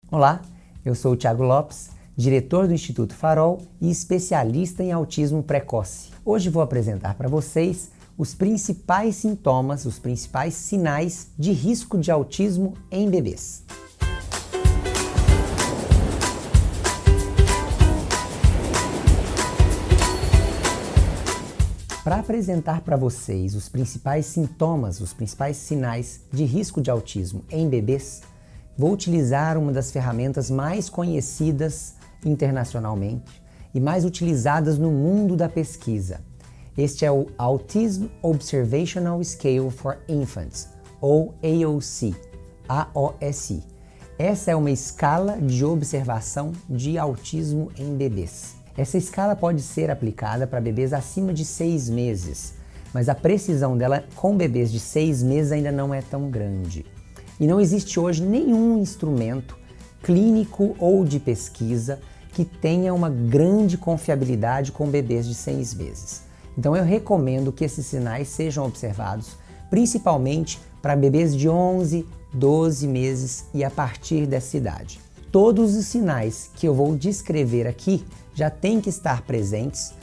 Olá, eu sou o Thiago Lopes, diretor do Instituto Farol e especialista em autismo precoce. Hoje vou apresentar para vocês os principais sintomas, os principais sinais de risco de autismo em bebês. Para apresentar para vocês os principais sintomas, os principais sinais de risco de autismo em bebês, vou utilizar uma das ferramentas mais conhecidas internacionalmente e mais utilizadas no mundo da pesquisa. Este é o Autism Observational Scale for Infants, ou AOC, AOSI. Essa é uma escala de observação de autismo em bebês. Essa escala pode ser aplicada para bebês acima de 6 meses, mas a precisão dela com bebês de 6 meses ainda não é tão grande. E não existe hoje nenhum instrumento clínico ou de pesquisa que tenha uma grande confiabilidade com bebês de 6 meses. Então eu recomendo que esses sinais sejam observados, principalmente para bebês de 11, 12 meses e a partir dessa idade. Todos os sinais que eu vou descrever aqui já têm que estar presentes,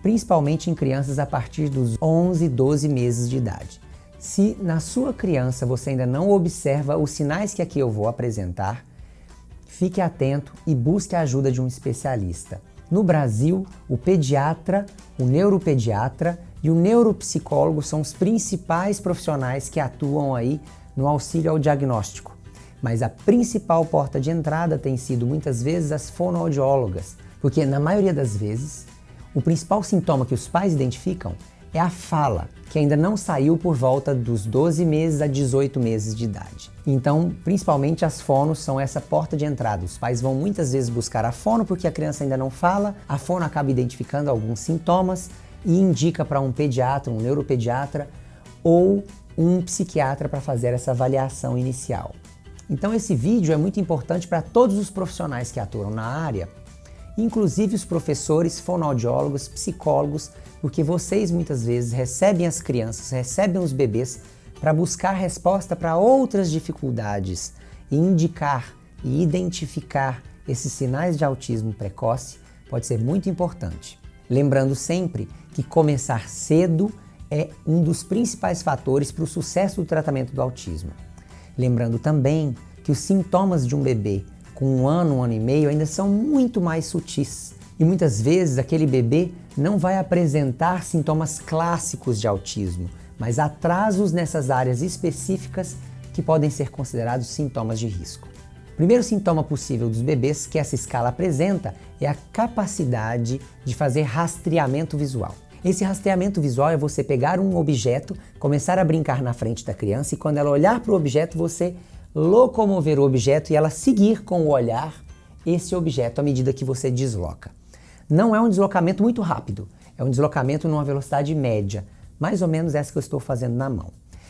principalmente em crianças a partir dos 11, 12 meses de idade. Se na sua criança você ainda não observa os sinais que aqui eu vou apresentar, fique atento e busque a ajuda de um especialista. No Brasil, o pediatra, o neuropediatra e o neuropsicólogo são os principais profissionais que atuam aí no auxílio ao diagnóstico. Mas a principal porta de entrada tem sido muitas vezes as fonoaudiólogas, porque na maioria das vezes o principal sintoma que os pais identificam é a fala, que ainda não saiu por volta dos 12 meses a 18 meses de idade. Então, principalmente as fonos são essa porta de entrada. Os pais vão muitas vezes buscar a fono porque a criança ainda não fala, a fono acaba identificando alguns sintomas e indica para um pediatra, um neuropediatra ou um psiquiatra para fazer essa avaliação inicial. Então esse vídeo é muito importante para todos os profissionais que atuam na área, inclusive os professores, fonoaudiólogos, psicólogos, porque vocês muitas vezes recebem as crianças, recebem os bebês para buscar resposta para outras dificuldades e indicar e identificar esses sinais de autismo precoce pode ser muito importante. Lembrando sempre que começar cedo é um dos principais fatores para o sucesso do tratamento do autismo. Lembrando também que os sintomas de um bebê com 1 ano e meio ainda são muito mais sutis. E muitas vezes aquele bebê não vai apresentar sintomas clássicos de autismo, mas atrasos nessas áreas específicas que podem ser considerados sintomas de risco. O primeiro sintoma possível dos bebês que essa escala apresenta é a capacidade de fazer rastreamento visual. Esse rastreamento visual é você pegar um objeto, começar a brincar na frente da criança e quando ela olhar para o objeto, você locomover o objeto e ela seguir com o olhar esse objeto à medida que você desloca. Não é um deslocamento muito rápido, é um deslocamento numa velocidade média, mais ou menos essa que eu estou fazendo na mão.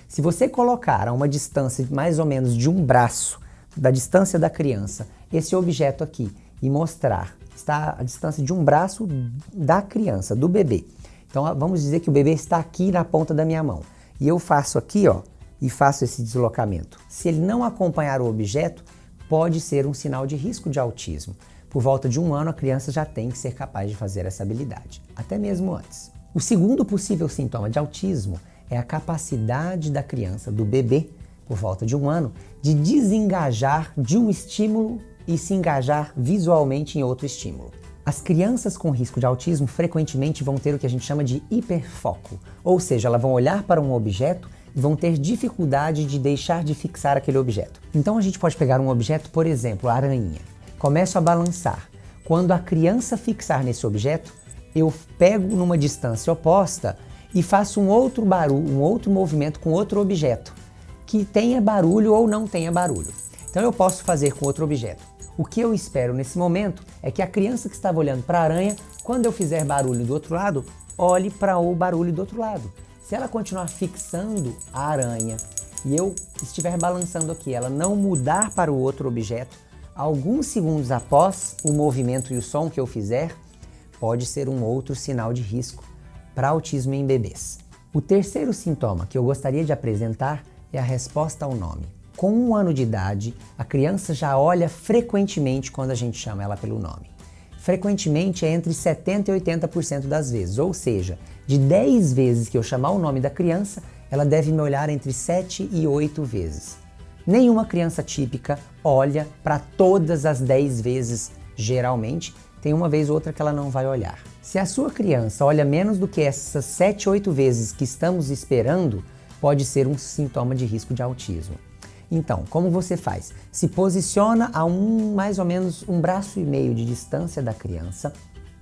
Se você colocar a uma distância de mais ou menos de um braço da distância da criança, esse objeto aqui e mostrar, está a distância de um braço da criança, do bebê. Então vamos dizer que o bebê está aqui na ponta da minha mão e eu faço aqui, ó, e faço esse deslocamento. Se ele não acompanhar o objeto, pode ser um sinal de risco de autismo. Por volta de 1 ano, a criança já tem que ser capaz de fazer essa habilidade, até mesmo antes. O segundo possível sintoma de autismo é a capacidade da criança, do bebê, por volta de 1 ano, de desengajar de um estímulo e se engajar visualmente em outro estímulo. As crianças com risco de autismo frequentemente vão ter o que a gente chama de hiperfoco, ou seja, elas vão olhar para um objeto e vão ter dificuldade de deixar de fixar aquele objeto. Então a gente pode pegar um objeto, por exemplo, a aranha. Começo a balançar. Quando a criança fixar nesse objeto, eu pego numa distância oposta e faço um outro barulho, um outro movimento com outro objeto, que tenha barulho ou não tenha barulho. Então eu posso fazer com outro objeto. O que eu espero nesse momento é que a criança que estava olhando para a aranha, quando eu fizer barulho do outro lado, olhe para o barulho do outro lado. Se ela continuar fixando a aranha e eu estiver balançando aqui, ela não mudar para o outro objeto, alguns segundos após o movimento e o som que eu fizer, pode ser um outro sinal de risco para autismo em bebês. O terceiro sintoma que eu gostaria de apresentar é a resposta ao nome. Com 1 ano de idade, a criança já olha frequentemente quando a gente chama ela pelo nome. Frequentemente é entre 70% e 80% das vezes, ou seja, de 10 vezes que eu chamar o nome da criança, ela deve me olhar entre 7 e 8 vezes. Nenhuma criança típica olha para todas as 10 vezes, geralmente, tem uma vez ou outra que ela não vai olhar. Se a sua criança olha menos do que essas 7, 8 vezes que estamos esperando, pode ser um sintoma de risco de autismo. Então, como você faz? Se posiciona a mais ou menos 1,5 braço de distância da criança,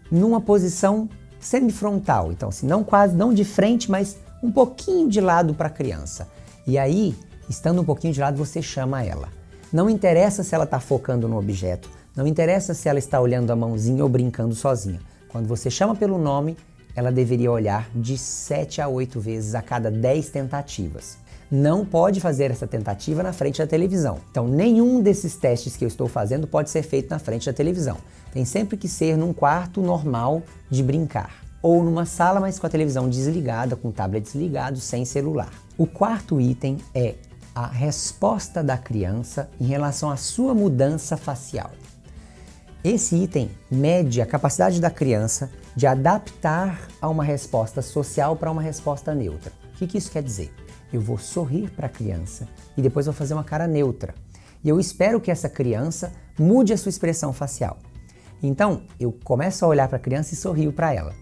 numa posição semifrontal. Então, se não quase, não de frente, mas um pouquinho de lado para a criança. E aí, estando um pouquinho de lado, você chama ela. Não interessa se ela está focando no objeto, não interessa se ela está olhando a mãozinha ou brincando sozinha. Quando você chama pelo nome, ela deveria olhar de 7 a 8 vezes a cada 10 tentativas. Não pode fazer essa tentativa na frente da televisão. Então, nenhum desses testes que eu estou fazendo pode ser feito na frente da televisão. Tem sempre que ser num quarto normal de brincar. Ou numa sala, mas com a televisão desligada, com o tablet desligado, sem celular. O quarto item é a resposta da criança em relação à sua mudança facial. Esse item mede a capacidade da criança de adaptar a uma resposta social para uma resposta neutra. O que isso quer dizer? Eu vou sorrir para a criança e depois vou fazer uma cara neutra. E eu espero que essa criança mude a sua expressão facial. Então, eu começo a olhar para a criança e sorrio para ela.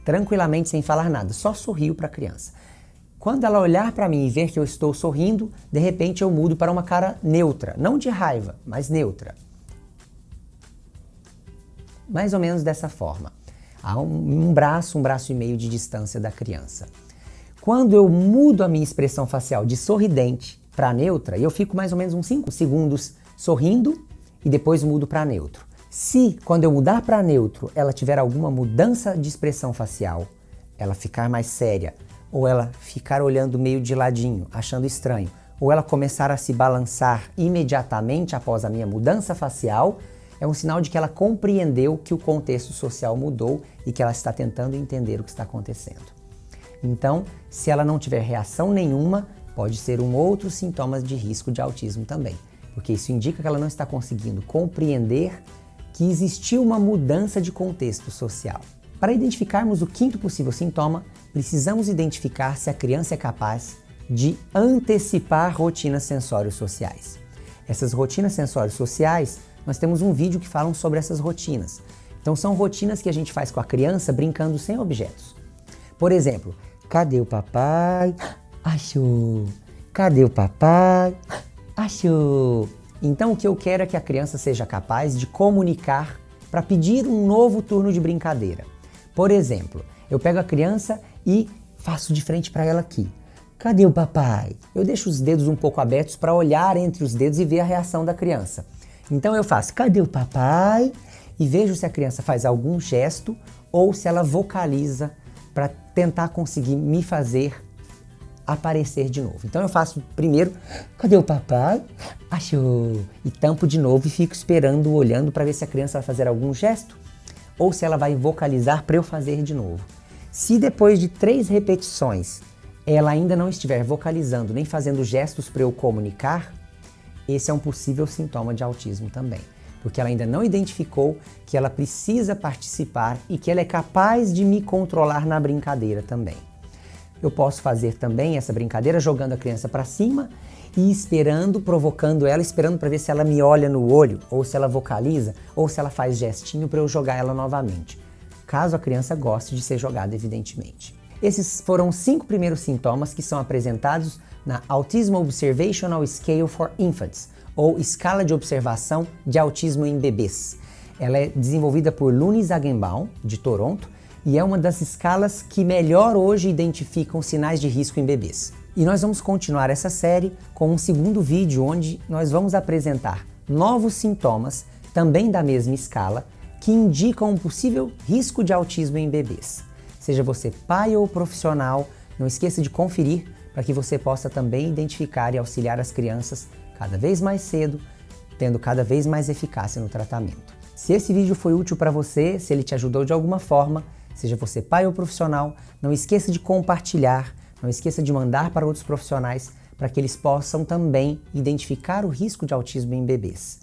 Tranquilamente, sem falar nada, só sorrio para a criança. Quando ela olhar para mim e ver que eu estou sorrindo, de repente eu mudo para uma cara neutra. Não de raiva, mas neutra. Mais ou menos dessa forma. A um braço e meio de distância da criança. Quando eu mudo a minha expressão facial de sorridente para neutra, eu fico mais ou menos uns 5 segundos sorrindo e depois mudo para neutro. Se, quando eu mudar para neutro, ela tiver alguma mudança de expressão facial, ela ficar mais séria, ou ela ficar olhando meio de ladinho, achando estranho, ou ela começar a se balançar imediatamente após a minha mudança facial, é um sinal de que ela compreendeu que o contexto social mudou e que ela está tentando entender o que está acontecendo. Então, se ela não tiver reação nenhuma, pode ser um outro sintoma de risco de autismo também, porque isso indica que ela não está conseguindo compreender que existiu uma mudança de contexto social. Para identificarmos o quinto possível sintoma, precisamos identificar se a criança é capaz de antecipar rotinas sensório-sociais. Essas rotinas sensório-sociais, nós temos um vídeo que fala sobre essas rotinas. Então são rotinas que a gente faz com a criança brincando sem objetos. Por exemplo, cadê o papai? Achou! Cadê o papai? Achou! Então o que eu quero é que a criança seja capaz de comunicar para pedir um novo turno de brincadeira. Por exemplo, eu pego a criança e faço de frente para ela aqui. Cadê o papai? Eu deixo os dedos um pouco abertos para olhar entre os dedos e ver a reação da criança. Então eu faço, cadê o papai? E vejo se a criança faz algum gesto ou se ela vocaliza para tentar conseguir me fazer aparecer de novo. Então eu faço primeiro, cadê o papai? Achou! E tampo de novo e fico esperando, olhando para ver se a criança vai fazer algum gesto ou se ela vai vocalizar para eu fazer de novo. Se depois de 3 repetições ela ainda não estiver vocalizando nem fazendo gestos para eu comunicar, esse é um possível sintoma de autismo também, porque ela ainda não identificou que ela precisa participar e que ela é capaz de me controlar na brincadeira também. Eu posso fazer também essa brincadeira jogando a criança para cima e esperando, provocando ela, esperando para ver se ela me olha no olho, ou se ela vocaliza, ou se ela faz gestinho para eu jogar ela novamente, caso a criança goste de ser jogada, evidentemente. Esses foram os 5 primeiros sintomas que são apresentados na Autism Observational Scale for Infants, ou Escala de Observação de Autismo em Bebês. Ela é desenvolvida por Luni Zagenbaum, de Toronto, e é uma das escalas que melhor hoje identificam sinais de risco em bebês. E nós vamos continuar essa série com um segundo vídeo onde nós vamos apresentar novos sintomas, também da mesma escala, que indicam um possível risco de autismo em bebês. Seja você pai ou profissional, não esqueça de conferir para que você possa também identificar e auxiliar as crianças cada vez mais cedo, tendo cada vez mais eficácia no tratamento. Se esse vídeo foi útil para você, se ele te ajudou de alguma forma, seja você pai ou profissional, não esqueça de compartilhar, não esqueça de mandar para outros profissionais para que eles possam também identificar o risco de autismo em bebês.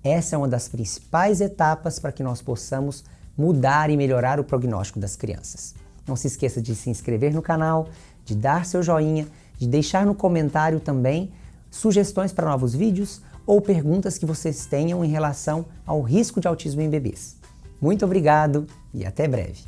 Essa é uma das principais etapas para que nós possamos mudar e melhorar o prognóstico das crianças. Não se esqueça de se inscrever no canal, de dar seu joinha, de deixar no comentário também sugestões para novos vídeos ou perguntas que vocês tenham em relação ao risco de autismo em bebês. Muito obrigado e até breve!